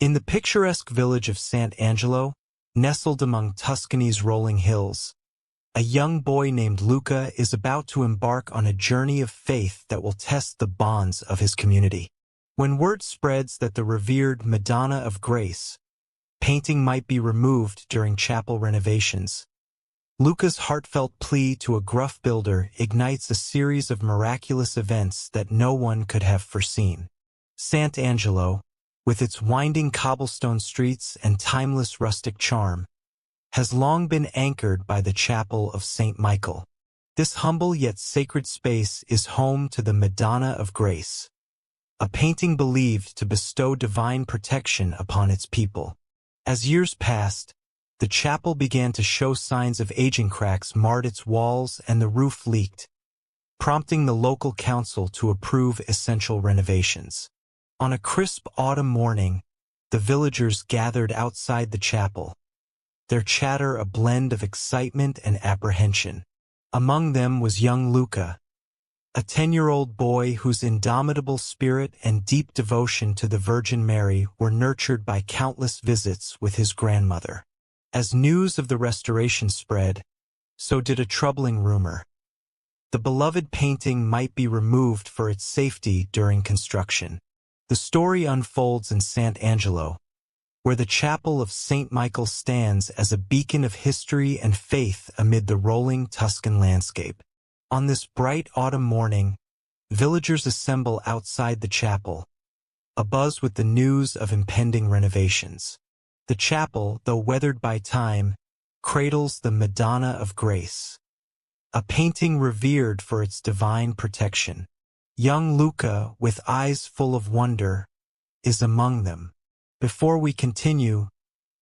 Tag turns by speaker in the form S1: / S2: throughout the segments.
S1: In the picturesque village of Sant'Angelo, nestled among Tuscany's rolling hills, a young boy named Luca is about to embark on a journey of faith that will test the bonds of his community. When word spreads that the revered Madonna of Grace painting might be removed during chapel renovations, Luca's heartfelt plea to a gruff builder ignites a series of miraculous events that no one could have foreseen. Sant'Angelo, with its winding cobblestone streets and timeless rustic charm, has long been anchored by the chapel of St. Michael. This humble yet sacred space is home to the Madonna of Grace, a painting believed to bestow divine protection upon its people. As years passed, the chapel began to show signs of aging. Cracks marred its walls and the roof leaked, prompting the local council to approve essential renovations. On a crisp autumn morning, the villagers gathered outside the chapel, their chatter a blend of excitement and apprehension. Among them was young Luca, a 10-year-old boy whose indomitable spirit and deep devotion to the Virgin Mary were nurtured by countless visits with his grandmother. As news of the restoration spread, so did a troubling rumor. The beloved painting might be removed for its safety during construction. The story unfolds in Sant'Angelo, where the chapel of St. Michael stands as a beacon of history and faith amid the rolling Tuscan landscape. On this bright autumn morning, villagers assemble outside the chapel, abuzz with the news of impending renovations. The chapel, though weathered by time, cradles the Madonna of Grace, a painting revered for its divine protection. Young Luca, with eyes full of wonder, is among them. Before we continue,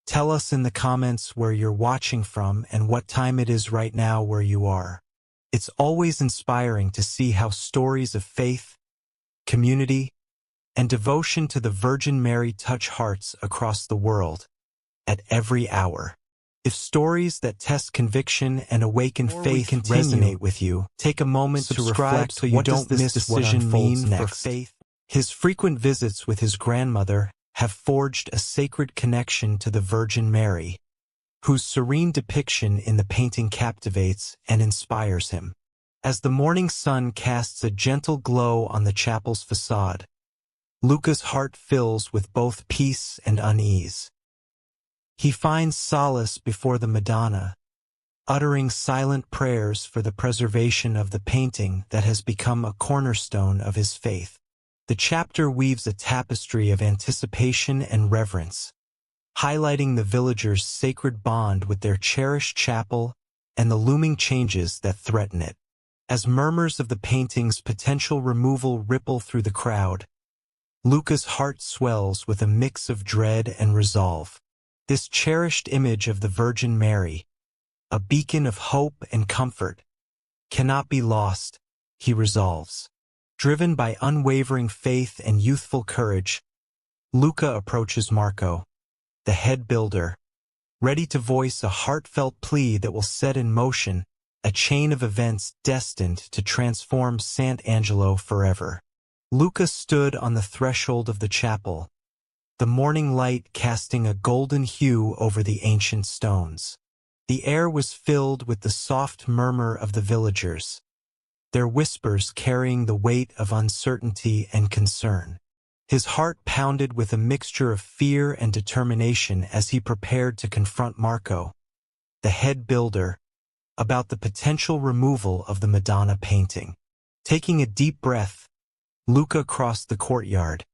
S1: tell us in the comments where you're watching from and what time it is right now where you are. It's always inspiring to see how stories of faith, community, and devotion to the Virgin Mary touch hearts across the world at every hour. If stories that test conviction and awaken faith resonate with you, take a moment to reflect so you don't miss decision mean for faith. His frequent visits with his grandmother have forged a sacred connection to the Virgin Mary, whose serene depiction in the painting captivates and inspires him. As the morning sun casts a gentle glow on the chapel's facade, Luca's heart fills with both peace and unease. He finds solace before the Madonna, uttering silent prayers for the preservation of the painting that has become a cornerstone of his faith. The chapter weaves a tapestry of anticipation and reverence, highlighting the villagers' sacred bond with their cherished chapel and the looming changes that threaten it. As murmurs of the painting's potential removal ripple through the crowd, Luca's heart swells with a mix of dread and resolve. This cherished image of the Virgin Mary, a beacon of hope and comfort, cannot be lost, he resolves. Driven by unwavering faith and youthful courage, Luca approaches Marco, the head builder, ready to voice a heartfelt plea that will set in motion a chain of events destined to transform Sant'Angelo forever. Luca stood on the threshold of the chapel, the morning light casting a golden hue over the ancient stones. The air was filled with the soft murmur of the villagers, their whispers carrying the weight of uncertainty and concern. His heart pounded with a mixture of fear and determination as he prepared to confront Marco, the head builder, about the potential removal of the Madonna painting. Taking a deep breath, Luca crossed the courtyard,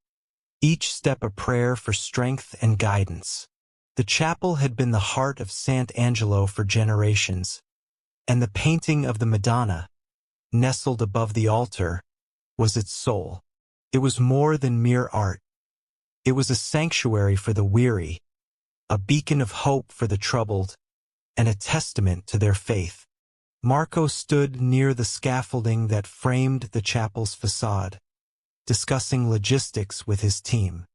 S1: each step a prayer for strength and guidance. The chapel had been the heart of Sant'Angelo for generations, and the painting of the Madonna, nestled above the altar, was its soul. It was more than mere art. It was a sanctuary for the weary, a beacon of hope for the troubled, and a testament to their faith. Marco stood near the scaffolding that framed the chapel's facade, discussing logistics with his team.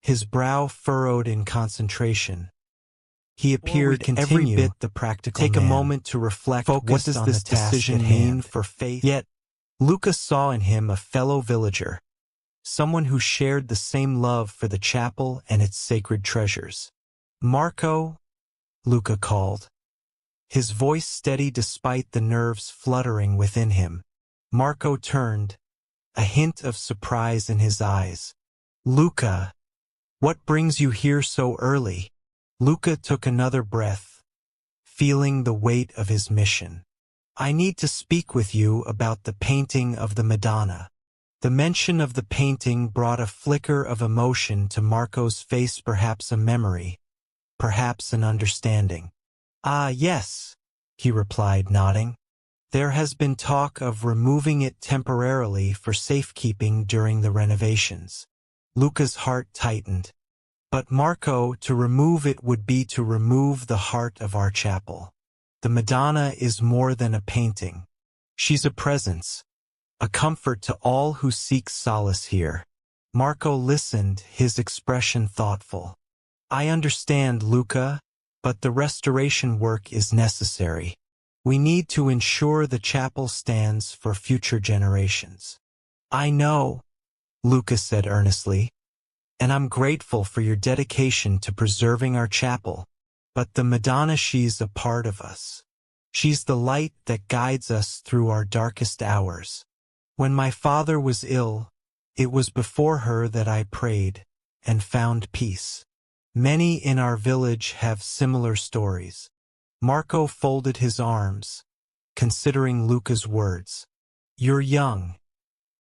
S1: His brow furrowed in concentration. He appeared every bit the practical man. Take a moment to reflect, what does this decision mean for faith? Yet, Luca saw in him a fellow villager, someone who shared the same love for the chapel and its sacred treasures. "Marco," Luca called, his voice steady despite the nerves fluttering within him. Marco turned, a hint of surprise in his eyes. "Luca, what brings you here so early?" Luca took another breath, feeling the weight of his mission. "I need to speak with you about the painting of the Madonna." The mention of the painting brought a flicker of emotion to Marco's face, perhaps a memory, perhaps an understanding. "Ah, yes," he replied, nodding. "There has been talk of removing it temporarily for safekeeping during the renovations." Luca's heart tightened. "But Marco, to remove it would be to remove the heart of our chapel. The Madonna is more than a painting. She's a presence, a comfort to all who seek solace here." Marco listened, his expression thoughtful. "I understand, Luca, but the restoration work is necessary. We need to ensure the chapel stands for future generations." "I know," Luca said earnestly, "and I'm grateful for your dedication to preserving our chapel. But the Madonna, she's a part of us. She's the light that guides us through our darkest hours. When my father was ill, it was before her that I prayed and found peace. Many in our village have similar stories." Marco folded his arms, considering Luca's words. "You're young,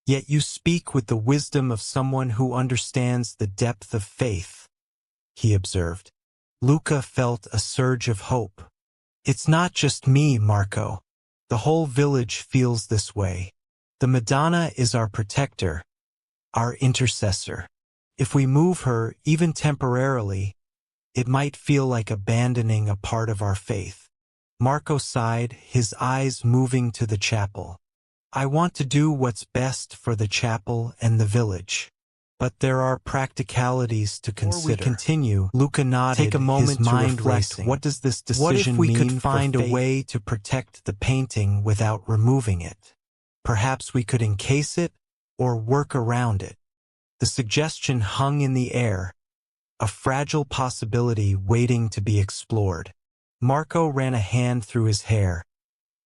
S1: yet you speak with the wisdom of someone who understands the depth of faith," he observed. Luca felt a surge of hope. "It's not just me, Marco. The whole village feels this way. The Madonna is our protector, our intercessor. If we move her, even temporarily, it might feel like abandoning a part of our faith." Marco sighed, his eyes moving to the chapel. "I want to do what's best for the chapel and the village. But there are practicalities to consider." Before we continue, Luca nodded, take a moment his mind to reflect. Racing. What does this decision mean? What if we could find a way to protect the painting without removing it? Perhaps we could encase it or work around it. The suggestion hung in the air, a fragile possibility waiting to be explored. Marco ran a hand through his hair,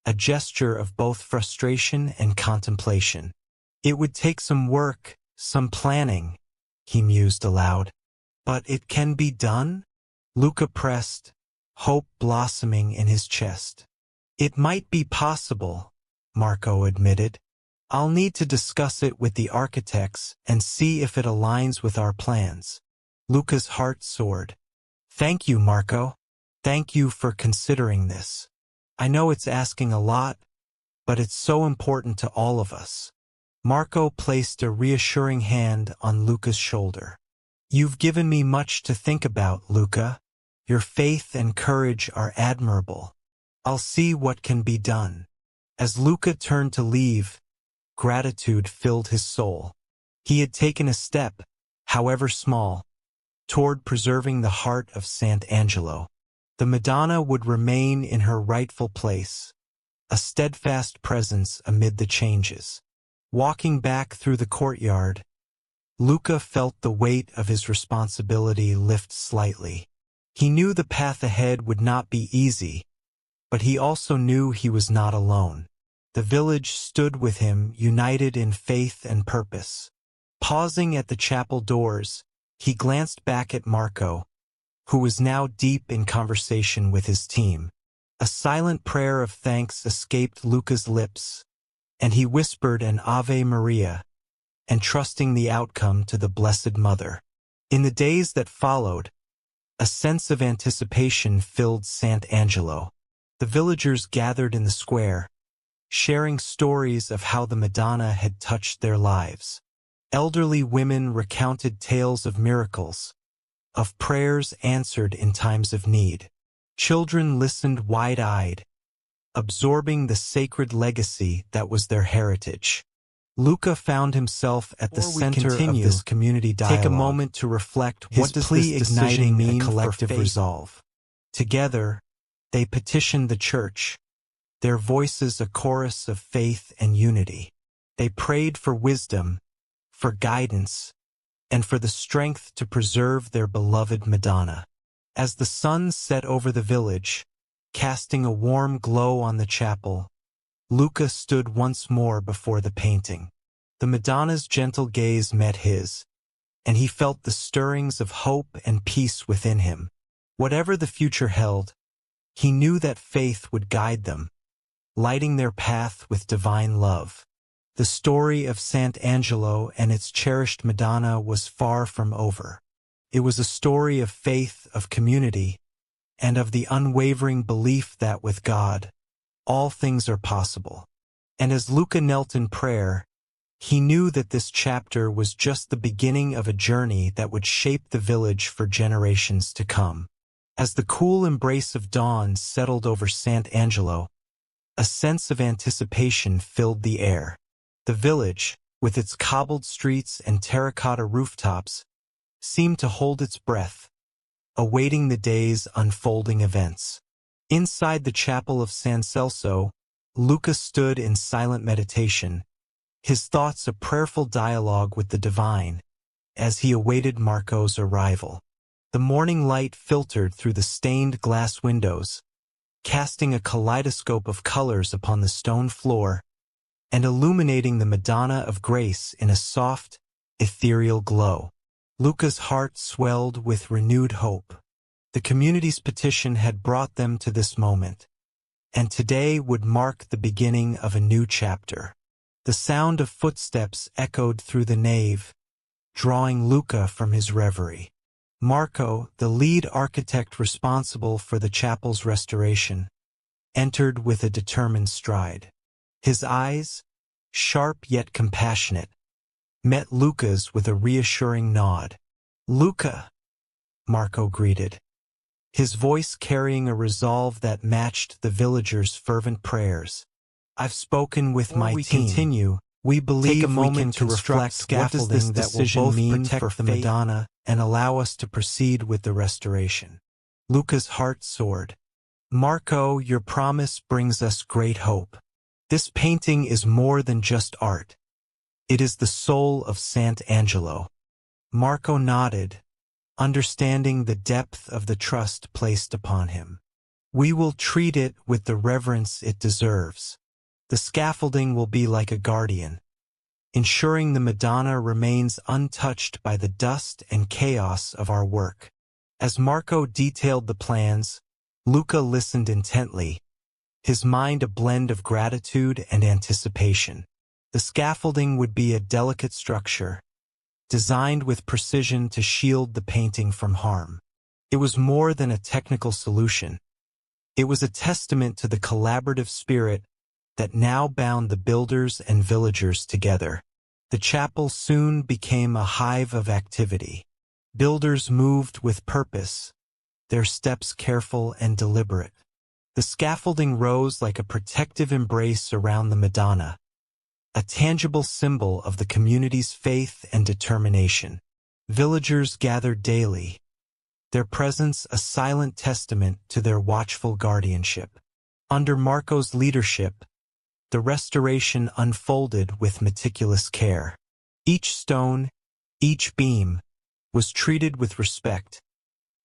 S1: a gesture of both frustration and contemplation. "It would take some work, some planning," he mused aloud. "But it can be done?" Luca pressed, hope blossoming in his chest. "It might be possible," Marco admitted. "I'll need to discuss it with the architects and see if it aligns with our plans." Luca's heart soared. "Thank you, Marco. Thank you for considering this. I know it's asking a lot, but it's so important to all of us." Marco placed a reassuring hand on Luca's shoulder. "You've given me much to think about, Luca. Your faith and courage are admirable. I'll see what can be done." As Luca turned to leave, gratitude filled his soul. He had taken a step, however small, toward preserving the heart of Sant'Angelo. The Madonna would remain in her rightful place, a steadfast presence amid the changes. Walking back through the courtyard, Luca felt the weight of his responsibility lift slightly. He knew the path ahead would not be easy, but he also knew he was not alone. The village stood with him, united in faith and purpose. Pausing at the chapel doors, he glanced back at Marco, who was now deep in conversation with his team. A silent prayer of thanks escaped Luca's lips, and he whispered an Ave Maria, entrusting the outcome to the Blessed Mother. In the days that followed, a sense of anticipation filled Sant'Angelo. The villagers gathered in the square, sharing stories of how the Madonna had touched their lives. Elderly women recounted tales of miracles, of prayers answered in times of need. Children listened wide-eyed, absorbing the sacred legacy that was their heritage. Luca found himself at the center of this community dialogue. Take a moment to reflect, what does this decision mean for collective resolve? Together, they petitioned the church, their voices a chorus of faith and unity. They prayed for wisdom, for guidance, and for the strength to preserve their beloved Madonna. As the sun set over the village, casting a warm glow on the chapel, Luca stood once more before the painting. The Madonna's gentle gaze met his, and he felt the stirrings of hope and peace within him. Whatever the future held, he knew that faith would guide them, lighting their path with divine love. The story of Sant'Angelo and its cherished Madonna was far from over. It was a story of faith, of community, and of the unwavering belief that with God, all things are possible. And as Luca knelt in prayer, he knew that this chapter was just the beginning of a journey that would shape the village for generations to come. As the cool embrace of dawn settled over Sant'Angelo, a sense of anticipation filled the air. The village, with its cobbled streets and terracotta rooftops, seemed to hold its breath, awaiting the day's unfolding events. Inside the chapel of San Celso, Luca stood in silent meditation, his thoughts a prayerful dialogue with the divine, as he awaited Marco's arrival. The morning light filtered through the stained glass windows, casting a kaleidoscope of colors upon the stone floor, and illuminating the Madonna of Grace in a soft, ethereal glow. Luca's heart swelled with renewed hope. The community's petition had brought them to this moment, and today would mark the beginning of a new chapter. The sound of footsteps echoed through the nave, drawing Luca from his reverie. Marco, the lead architect responsible for the chapel's restoration, entered with a determined stride. His eyes, sharp yet compassionate, met Luca's with a reassuring nod. "Luca," Marco greeted, his voice carrying a resolve that matched the villagers' fervent prayers. "I've spoken with my team. Continue, we believe take a moment to reflect what does this decision mean for the Madonna and allow us to proceed with the restoration." Luca's heart soared. "Marco, your promise brings us great hope. This painting is more than just art. It is the soul of Sant'Angelo." Marco nodded, understanding the depth of the trust placed upon him. "We will treat it with the reverence it deserves. The scaffolding will be like a guardian, ensuring the Madonna remains untouched by the dust and chaos of our work." As Marco detailed the plans, Luca listened intently, his mind a blend of gratitude and anticipation. The scaffolding would be a delicate structure, designed with precision to shield the painting from harm. It was more than a technical solution. It was a testament to the collaborative spirit that now bound the builders and villagers together. The chapel soon became a hive of activity. Builders moved with purpose, their steps careful and deliberate. The scaffolding rose like a protective embrace around the Madonna, a tangible symbol of the community's faith and determination. Villagers gathered daily, their presence a silent testament to their watchful guardianship. Under Marco's leadership, the restoration unfolded with meticulous care. Each stone, each beam, was treated with respect,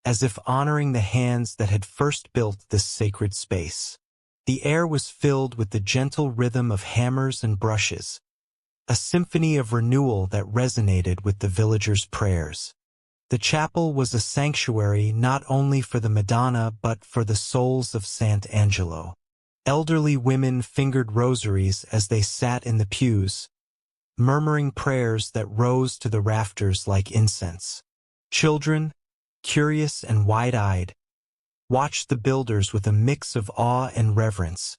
S1: as if honoring the hands that had first built this sacred space. The air was filled with the gentle rhythm of hammers and brushes, a symphony of renewal that resonated with the villagers' prayers. The chapel was a sanctuary not only for the Madonna but for the souls of Sant'Angelo. Elderly women fingered rosaries as they sat in the pews, murmuring prayers that rose to the rafters like incense. Children, curious and wide-eyed, watched the builders with a mix of awe and reverence,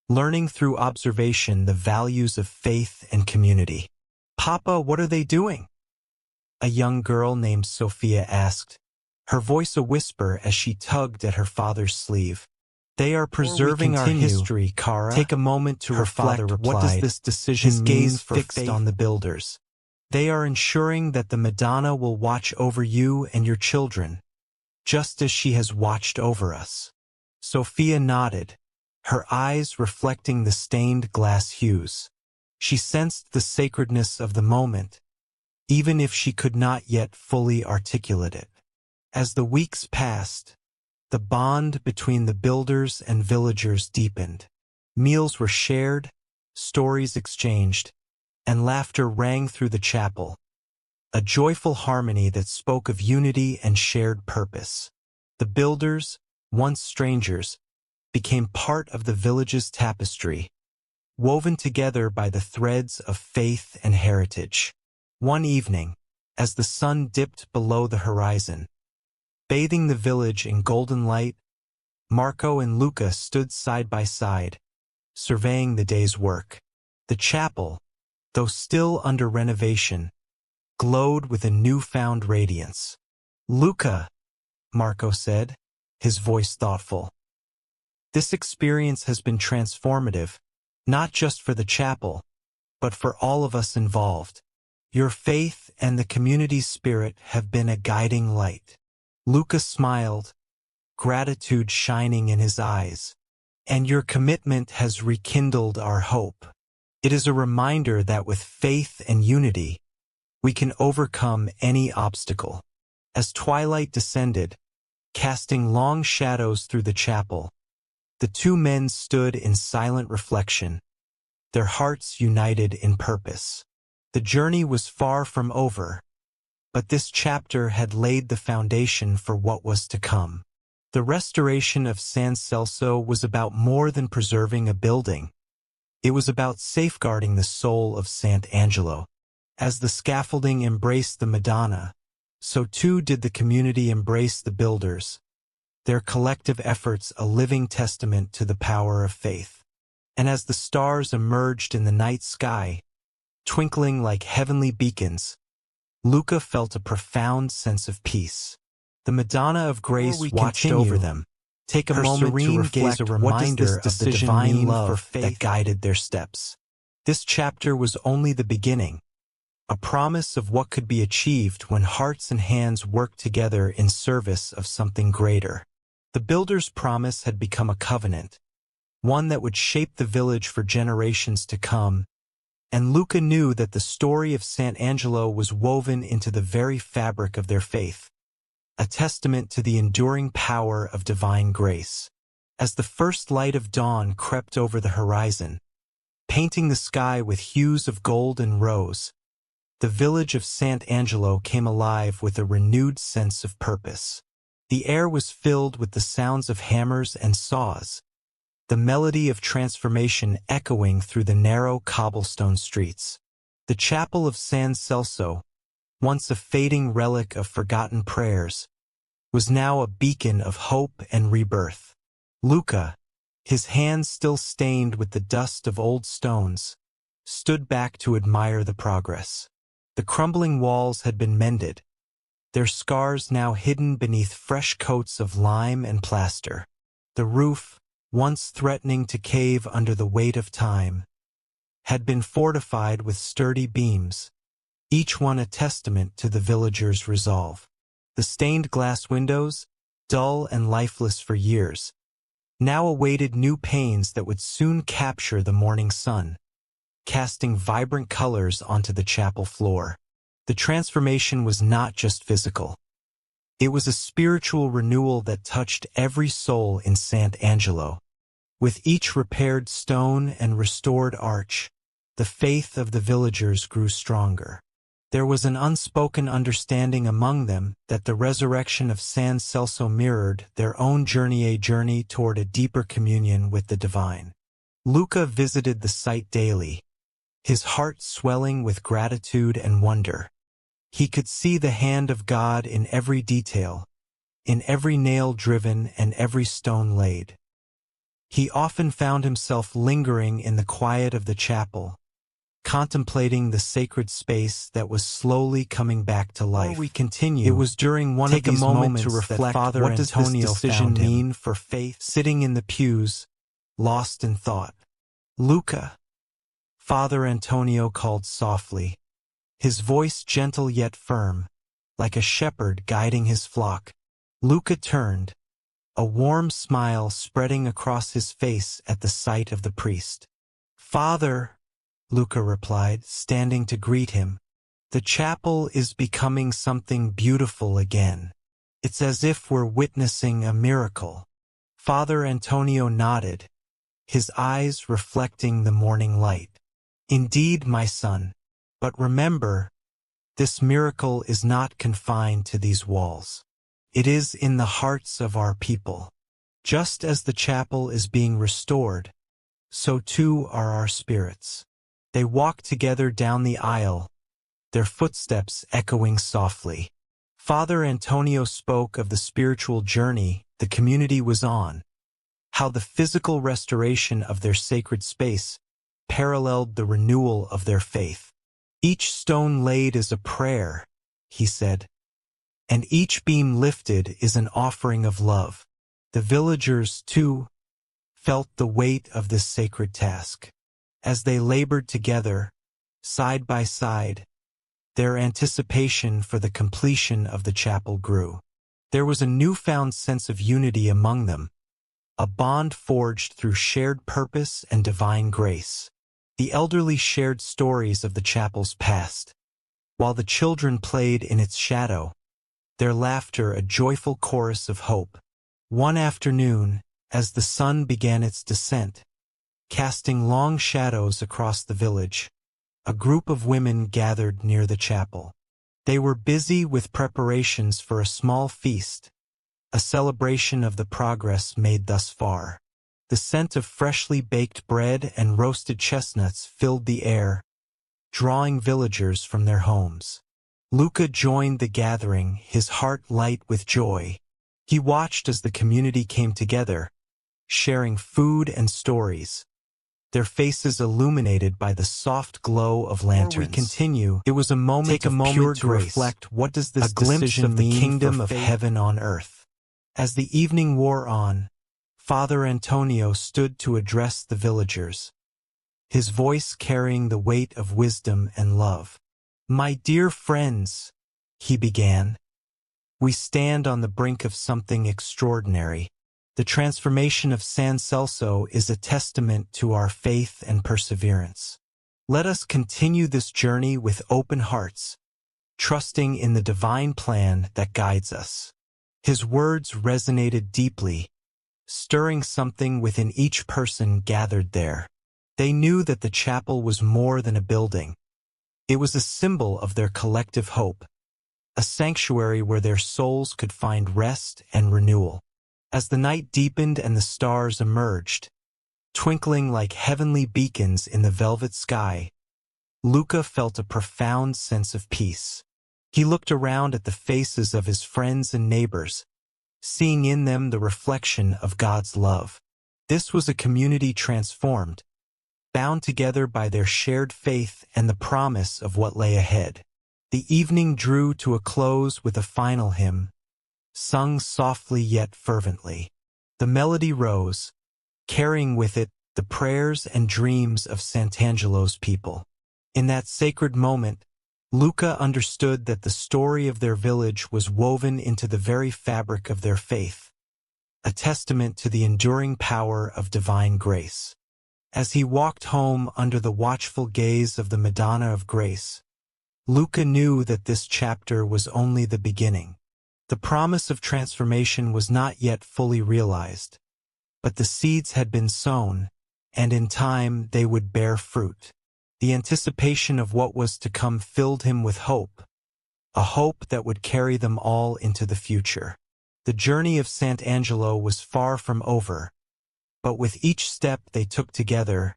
S1: learning through observation the values of faith and community. "Papa, what are they doing?" a young girl named Sophia asked, her voice a whisper as she tugged at her father's sleeve. "They are preserving our history, Cara. Take a moment to reflect. What does this decision mean? His gaze fixed on the builders. "They are ensuring that the Madonna will watch over you and your children, just as she has watched over us." Sophia nodded, her eyes reflecting the stained glass hues. She sensed the sacredness of the moment, even if she could not yet fully articulate it. As the weeks passed, the bond between the builders and villagers deepened. Meals were shared, stories exchanged, and laughter rang through the chapel, a joyful harmony that spoke of unity and shared purpose. The builders, once strangers, became part of the village's tapestry, woven together by the threads of faith and heritage. One evening, as the sun dipped below the horizon, bathing the village in golden light, Marco and Luca stood side by side, surveying the day's work. The chapel, though still under renovation, glowed with a newfound radiance. "Luca," Marco said, his voice thoughtful, "this experience has been transformative, not just for the chapel, but for all of us involved. Your faith and the community's spirit have been a guiding light." Luca smiled, gratitude shining in his eyes. "And your commitment has rekindled our hope. It is a reminder that with faith and unity, we can overcome any obstacle." As twilight descended, casting long shadows through the chapel, the two men stood in silent reflection, their hearts united in purpose. The journey was far from over, but this chapter had laid the foundation for what was to come. The restoration of Sant'Angelo was about more than preserving a building. It was about safeguarding the soul of Sant'Angelo. As the scaffolding embraced the Madonna, so too did the community embrace the builders, their collective efforts a living testament to the power of faith. And as the stars emerged in the night sky, twinkling like heavenly beacons, Luca felt a profound sense of peace. The Madonna of Grace watched over them. Take a moment to reflect a reminder of the divine love that guided their steps. This chapter was only the beginning, a promise of what could be achieved when hearts and hands worked together in service of something greater. The builder's promise had become a covenant, one that would shape the village for generations to come, and Luca knew that the story of Sant'Angelo was woven into the very fabric of their faith, a testament to the enduring power of divine grace. As the first light of dawn crept over the horizon, painting the sky with hues of gold and rose, the village of Sant'Angelo came alive with a renewed sense of purpose. The air was filled with the sounds of hammers and saws, the melody of transformation echoing through the narrow cobblestone streets. The chapel of Sant'Angelo, once a fading relic of forgotten prayers, was now a beacon of hope and rebirth. Luca, his hands still stained with the dust of old stones, stood back to admire the progress. The crumbling walls had been mended, their scars now hidden beneath fresh coats of lime and plaster. The roof, once threatening to cave under the weight of time, had been fortified with sturdy beams, each one a testament to the villagers' resolve. The stained glass windows, dull and lifeless for years, now awaited new panes that would soon capture the morning sun, casting vibrant colors onto the chapel floor. The transformation was not just physical. It was a spiritual renewal that touched every soul in Sant'Angelo. With each repaired stone and restored arch, the faith of the villagers grew stronger. There was an unspoken understanding among them that the resurrection of Sant'Angelo mirrored their own journey toward a deeper communion with the divine. Luca visited the site daily, his heart swelling with gratitude and wonder. He could see the hand of God in every detail, in every nail driven and every stone laid. He often found himself lingering in the quiet of the chapel, contemplating the sacred space that was slowly coming back to life. Before we continue, it was during one of these moments to reflect, Father what does this decision mean for faith? Sitting in the pews, lost in thought. "Luca," Father Antonio called softly, his voice gentle yet firm, like a shepherd guiding his flock. Luca turned, a warm smile spreading across his face at the sight of the priest. "Father," Luca replied, standing to greet him, The chapel is becoming something beautiful again. It's as if we're witnessing a miracle. Father Antonio nodded, his eyes reflecting the morning light. Indeed, my son, but remember, this miracle is not confined to these walls. It is in the hearts of our people. Just as the chapel is being restored, so too are our spirits. They walk together down the aisle, their footsteps echoing softly. Father Antonio spoke of the spiritual journey the community was on, how the physical restoration of their sacred space paralleled the renewal of their faith. Each stone laid is a prayer, he said, and each beam lifted is an offering of love. The villagers, too, felt the weight of this sacred task. As they labored together, side by side, their anticipation for the completion of the chapel grew. There was a newfound sense of unity among them, a bond forged through shared purpose and divine grace. The elderly shared stories of the chapel's past, while the children played in its shadow, their laughter a joyful chorus of hope. One afternoon, as the sun began its descent, casting long shadows across the village, a group of women gathered near the chapel. They were busy with preparations for a small feast, a celebration of the progress made thus far. The scent of freshly baked bread and roasted chestnuts filled the air, drawing villagers from their homes. Luca joined the gathering, his heart light with joy. He watched as the community came together, sharing food and stories, their faces illuminated by the soft glow of lanterns. Before we continue, it was a moment to reflect, what does this decision mean for the kingdom of heaven on earth? As the evening wore on, Father Antonio stood to address the villagers, his voice carrying the weight of wisdom and love. My dear friends, he began, we stand on the brink of something extraordinary. The transformation of Sant'Angelo is a testament to our faith and perseverance. Let us continue this journey with open hearts, trusting in the divine plan that guides us. His words resonated deeply, stirring something within each person gathered there. They knew that the chapel was more than a building. It was a symbol of their collective hope, a sanctuary where their souls could find rest and renewal. As the night deepened and the stars emerged, twinkling like heavenly beacons in the velvet sky, Luca felt a profound sense of peace. He looked around at the faces of his friends and neighbors, seeing in them the reflection of God's love. This was a community transformed, bound together by their shared faith and the promise of what lay ahead. The evening drew to a close with a final hymn, sung softly yet fervently. The melody rose, carrying with it the prayers and dreams of Sant'Angelo's people. In that sacred moment, Luca understood that the story of their village was woven into the very fabric of their faith, a testament to the enduring power of divine grace. As he walked home under the watchful gaze of the Madonna of Grace, Luca knew that this chapter was only the beginning. The promise of transformation was not yet fully realized, but the seeds had been sown, and in time they would bear fruit. The anticipation of what was to come filled him with hope, a hope that would carry them all into the future. The journey of Sant'Angelo was far from over, but with each step they took together,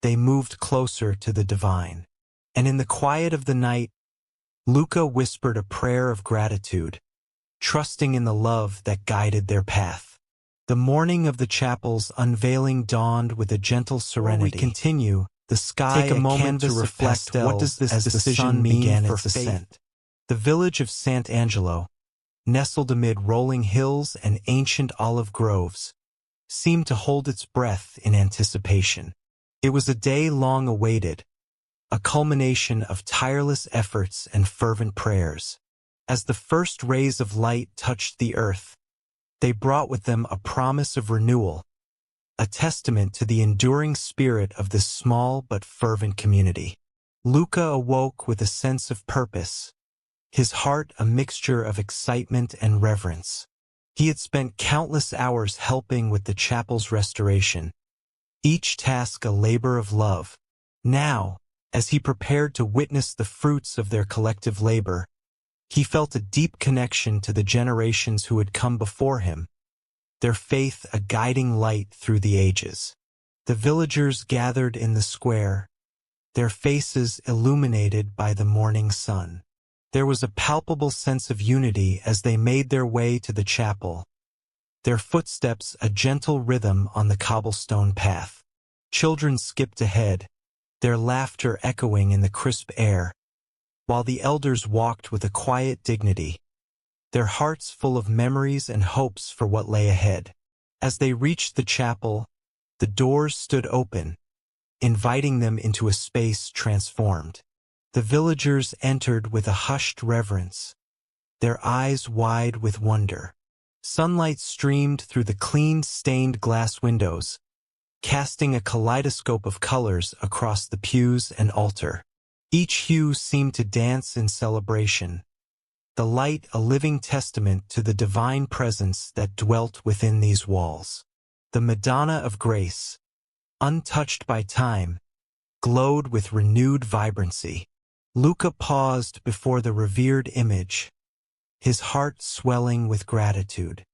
S1: they moved closer to the divine. And in the quiet of the night, Luca whispered a prayer of gratitude, trusting in the love that guided their path. The morning of the chapel's unveiling dawned with a gentle serenity. Before we continue, the sky
S2: Take a moment
S1: to reflect what does this decision mean for faith. The village of Sant'Angelo, nestled amid rolling hills and ancient olive groves, seemed to hold its breath in anticipation. It was a day long awaited, a culmination of tireless efforts and fervent prayers. As the first rays of light touched the earth, they brought with them a promise of renewal, a testament to the enduring spirit of this small but fervent community. Luca awoke with a sense of purpose, his heart a mixture of excitement and reverence. He had spent countless hours helping with the chapel's restoration, each task a labor of love. Now, as he prepared to witness the fruits of their collective labor, he felt a deep connection to the generations who had come before him, their faith a guiding light through the ages. The villagers gathered in the square, their faces illuminated by the morning sun. There was a palpable sense of unity as they made their way to the chapel, their footsteps a gentle rhythm on the cobblestone path. Children skipped ahead, their laughter echoing in the crisp air, while the elders walked with a quiet dignity, their hearts full of memories and hopes for what lay ahead. As they reached the chapel, the doors stood open, inviting them into a space transformed. The villagers entered with a hushed reverence, their eyes wide with wonder. Sunlight streamed through the clean, stained glass windows, casting a kaleidoscope of colors across the pews and altar. Each hue seemed to dance in celebration, the light a living testament to the divine presence that dwelt within these walls. The Madonna of Grace, untouched by time, glowed with renewed vibrancy. Luca paused before the revered image, his heart swelling with gratitude.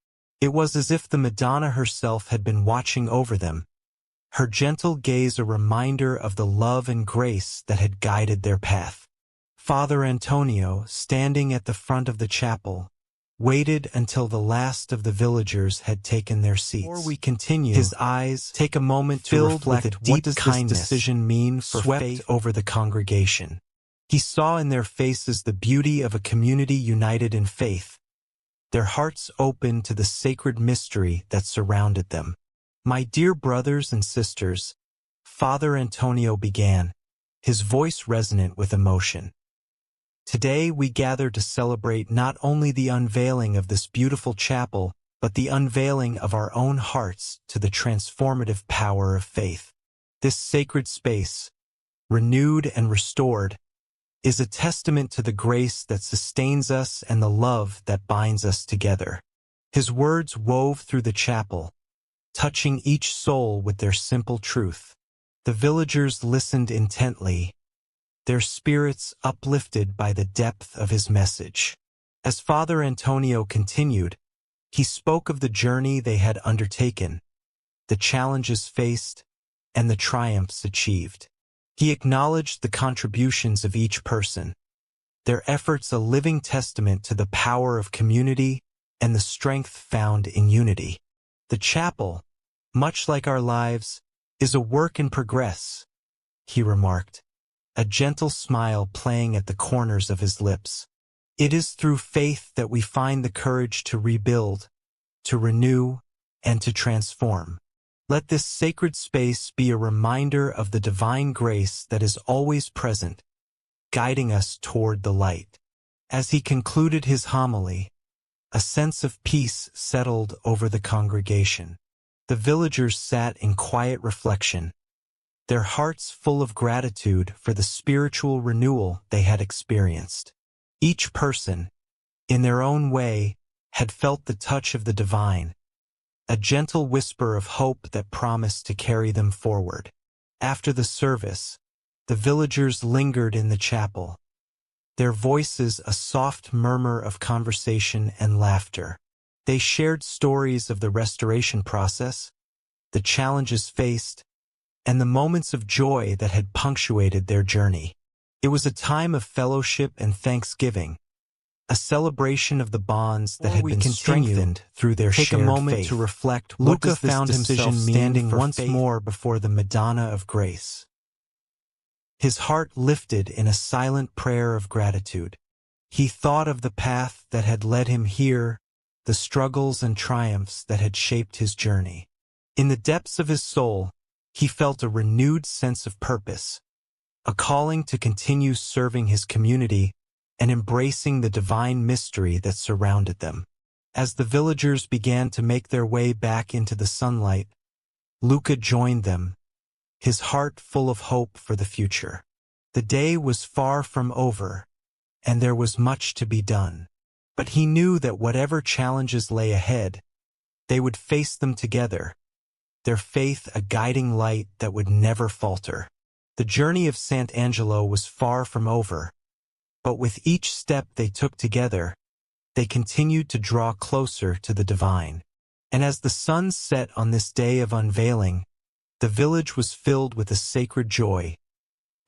S1: It was as if the Madonna herself had been watching over them, her gentle gaze a reminder of the love and grace that had guided their path. Father Antonio, standing at the front of the chapel, waited until the last of the villagers had taken their seats. Before we continue, his eyes take a moment to reflect what does this decision mean for faith over the congregation. He saw in their faces the beauty of a community united in faith, their hearts open to the sacred mystery that surrounded them. My dear brothers and sisters, Father Antonio began, his voice resonant with emotion. Today we gather to celebrate not only the unveiling of this beautiful chapel, but the unveiling of our own hearts to the transformative power of faith. This sacred space, renewed and restored, is a testament to the grace that sustains us and the love that binds us together. His words wove through the chapel, touching each soul with their simple truth. The villagers listened intently, their spirits uplifted by the depth of his message. As Father Antonio continued, he spoke of the journey they had undertaken, the challenges faced, and the triumphs achieved. He acknowledged the contributions of each person, their efforts a living testament to the power of community and the strength found in unity. The chapel, much like our lives, is a work in progress, he remarked, a gentle smile playing at the corners of his lips. It is through faith that we find the courage to rebuild, to renew, and to transform. Let this sacred space be a reminder of the divine grace that is always present, guiding us toward the light. As he concluded his homily, a sense of peace settled over the congregation. The villagers sat in quiet reflection, their hearts full of gratitude for the spiritual renewal they had experienced. Each person, in their own way, had felt the touch of the divine, a gentle whisper of hope that promised to carry them forward. After the service, the villagers lingered in the chapel, their voices a soft murmur of conversation and laughter. They shared stories of the restoration process, the challenges faced, and the moments of joy that had punctuated their journey. It was a time of fellowship and thanksgiving, a celebration of the bonds that had been strengthened through their shared faith. Take a moment to reflect. Luca found himself standing once more before the Madonna of Grace. His heart lifted in a silent prayer of gratitude. He thought of the path that had led him here, the struggles and triumphs that had shaped his journey. In the depths of his soul, he felt a renewed sense of purpose, a calling to continue serving his community and embracing the divine mystery that surrounded them. As the villagers began to make their way back into the sunlight, Luca joined them, his heart full of hope for the future. The day was far from over, and there was much to be done. But he knew that whatever challenges lay ahead, they would face them together, their faith a guiding light that would never falter. The journey of Sant'Angelo was far from over, but with each step they took together, they continued to draw closer to the divine. And as the sun set on this day of unveiling, the village was filled with a sacred joy,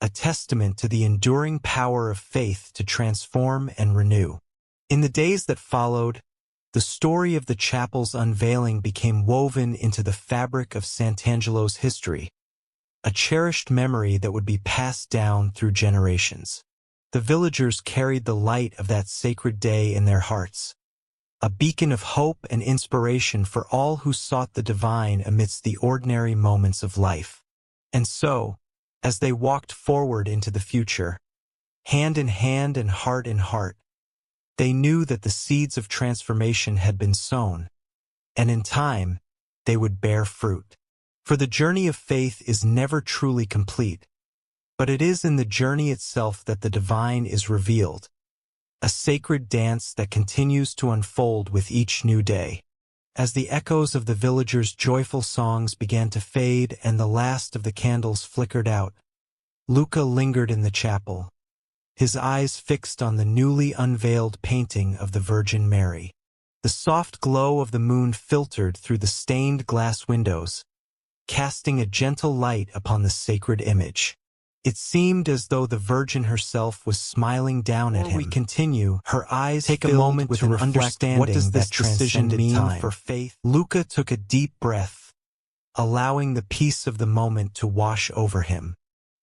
S1: a testament to the enduring power of faith to transform and renew. In the days that followed, the story of the chapel's unveiling became woven into the fabric of Sant'Angelo's history, a cherished memory that would be passed down through generations. The villagers carried the light of that sacred day in their hearts, a beacon of hope and inspiration for all who sought the divine amidst the ordinary moments of life. And so, as they walked forward into the future, hand in hand and heart in heart, they knew that the seeds of transformation had been sown, and in time, they would bear fruit. For the journey of faith is never truly complete, but it is in the journey itself that the divine is revealed, a sacred dance that continues to unfold with each new day. As the echoes of the villagers' joyful songs began to fade and the last of the candles flickered out, Luca lingered in the chapel, his eyes fixed on the newly unveiled painting of the Virgin Mary. The soft glow of the moon filtered through the stained glass windows, casting a gentle light upon the sacred image. It seemed as though the Virgin herself was smiling down at him. We continue, her eyes take a moment with an understanding what does this decision mean for faith. Luca took a deep breath, allowing the peace of the moment to wash over him.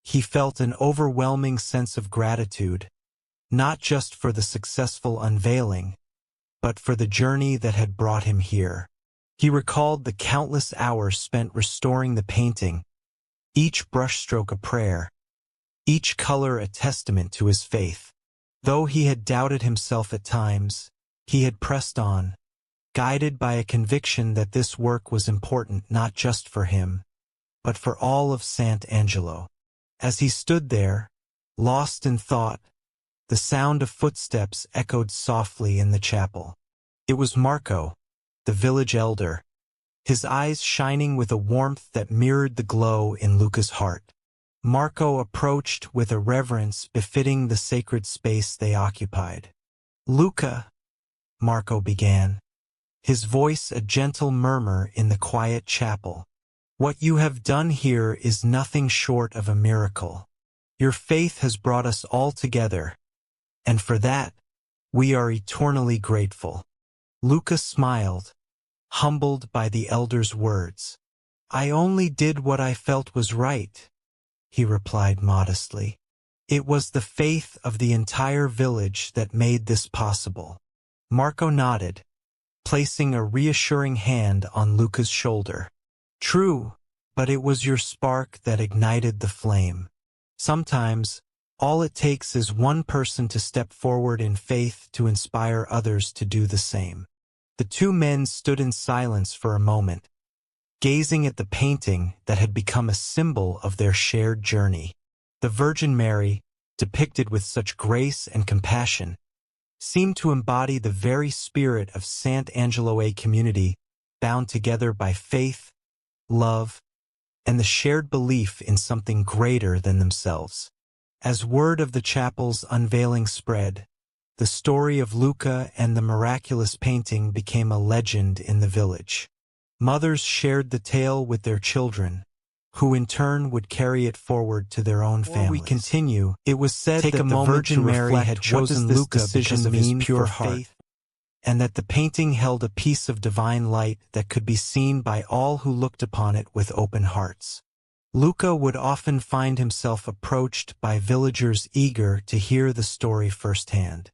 S1: He felt an overwhelming sense of gratitude, not just for the successful unveiling, but for the journey that had brought him here. He recalled the countless hours spent restoring the painting, each brushstroke a prayer, each color a testament to his faith. Though he had doubted himself at times, he had pressed on, guided by a conviction that this work was important not just for him, but for all of Sant'Angelo. As he stood there, lost in thought, the sound of footsteps echoed softly in the chapel. It was Marco, the village elder, his eyes shining with a warmth that mirrored the glow in Luca's heart. Marco approached with a reverence befitting the sacred space they occupied. "Luca," Marco began, his voice a gentle murmur in the quiet chapel. "What you have done here is nothing short of a miracle. Your faith has brought us all together, and for that, we are eternally grateful." Luca smiled, humbled by the elder's words. "I only did what I felt was right," he replied modestly. "It was the faith of the entire village that made this possible." Marco nodded, placing a reassuring hand on Luca's shoulder. "True, but it was your spark that ignited the flame. Sometimes, all it takes is one person to step forward in faith to inspire others to do the same." The two men stood in silence for a moment, gazing at the painting that had become a symbol of their shared journey. The Virgin Mary, depicted with such grace and compassion, seemed to embody the very spirit of Sant'Angelo community, bound together by faith, love, and the shared belief in something greater than themselves. As word of the chapel's unveiling spread, the story of Luca and the miraculous painting became a legend in the village. Mothers shared the tale with their children, who in turn would carry it forward to their own families. Before we continue, it was said that the Virgin Mary had chosen Luca because of his pure heart, and that the painting held a piece of divine light that could be seen by all who looked upon it with open hearts. Luca would often find himself approached by villagers eager to hear the story firsthand.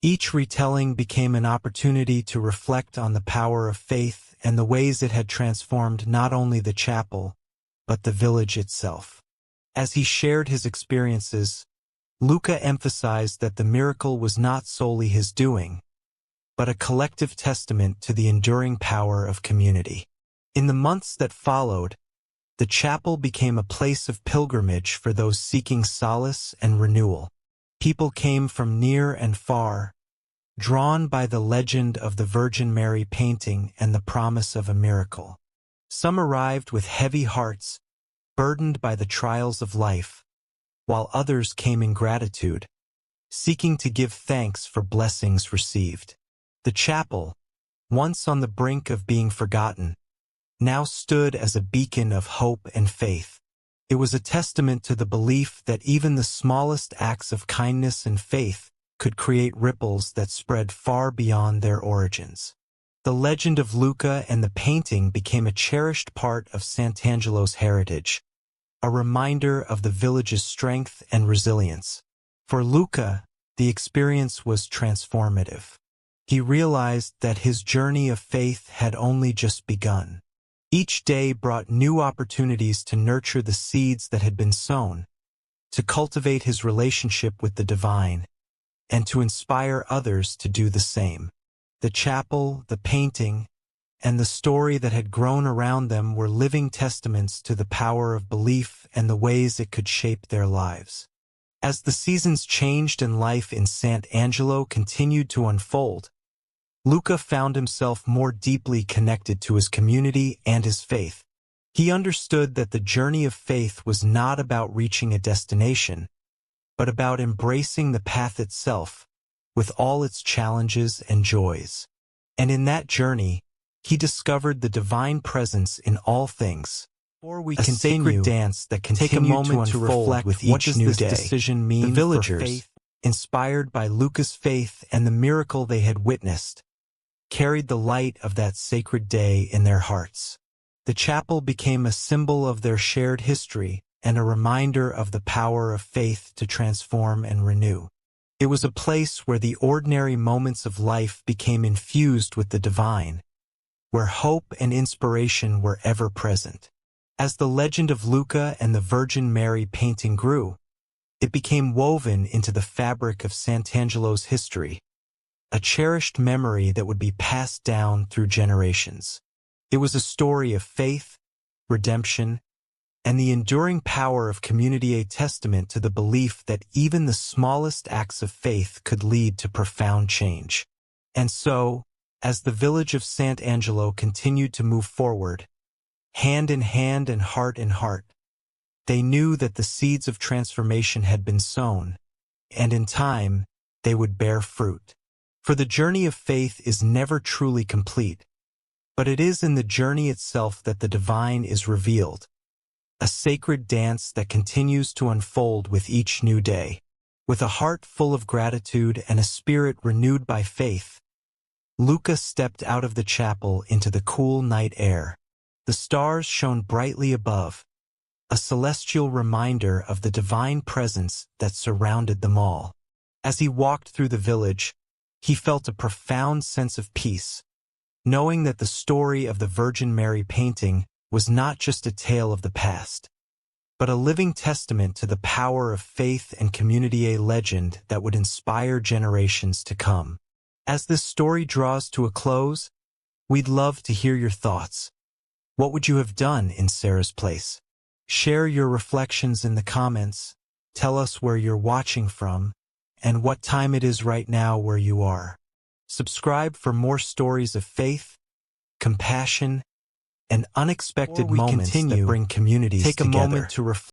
S1: Each retelling became an opportunity to reflect on the power of faith and the ways it had transformed not only the chapel, but the village itself. As he shared his experiences, Luca emphasized that the miracle was not solely his doing, but a collective testament to the enduring power of community. In the months that followed, The chapel became a place of pilgrimage for those seeking solace and renewal. People came from near and far, drawn by the legend of the Virgin Mary painting and the promise of a miracle. Some arrived with heavy hearts, burdened by the trials of life, while others came in gratitude, seeking to give thanks for blessings received. The chapel, once on the brink of being forgotten, now stood as a beacon of hope and faith. It was a testament to the belief that even the smallest acts of kindness and faith could create ripples that spread far beyond their origins. The legend of Luca and the painting became a cherished part of Sant'Angelo's heritage, a reminder of the village's strength and resilience. For Luca, the experience was transformative. He realized that his journey of faith had only just begun. Each day brought new opportunities to nurture the seeds that had been sown, to cultivate his relationship with the divine, and to inspire others to do the same. The chapel, the painting, and the story that had grown around them were living testaments to the power of belief and the ways it could shape their lives. As the seasons changed and life in Sant'Angelo continued to unfold, Luca found himself more deeply connected to his community and his faith. He understood that the journey of faith was not about reaching a destination, but about embracing the path itself, with all its challenges and joys. And in that journey, he discovered the divine presence in all things. Before we continue, sacred dance that continued take a moment to reflect with each new day. Decision mean the villagers, for faith, inspired by Luca's faith and the miracle they had witnessed, carried the light of that sacred day in their hearts. The chapel became a symbol of their shared history and a reminder of the power of faith to transform and renew. It was a place where the ordinary moments of life became infused with the divine, where hope and inspiration were ever present. As the legend of Luca and the Virgin Mary painting grew, it became woven into the fabric of Sant'Angelo's history, a cherished memory that would be passed down through generations. It was a story of faith, redemption, and the enduring power of community, a testament to the belief that even the smallest acts of faith could lead to profound change. And so, as the village of Sant'Angelo continued to move forward, hand in hand and heart in heart, they knew that the seeds of transformation had been sown, and in time, they would bear fruit. For the journey of faith is never truly complete, but it is in the journey itself that the divine is revealed, a sacred dance that continues to unfold with each new day. With a heart full of gratitude and a spirit renewed by faith, Luca stepped out of the chapel into the cool night air. The stars shone brightly above, a celestial reminder of the divine presence that surrounded them all. As he walked through the village, he felt a profound sense of peace, knowing that the story of the Virgin Mary painting was not just a tale of the past, but a living testament to the power of faith and community, a legend that would inspire generations to come. As this story draws to a close, we'd love to hear your thoughts. What would you have done in Sarah's place? Share your reflections in the comments. Tell us where you're watching from and what time it is right now where you are. Subscribe for more stories of faith, compassion, and unexpected moments that bring communities together. Take a moment to reflect.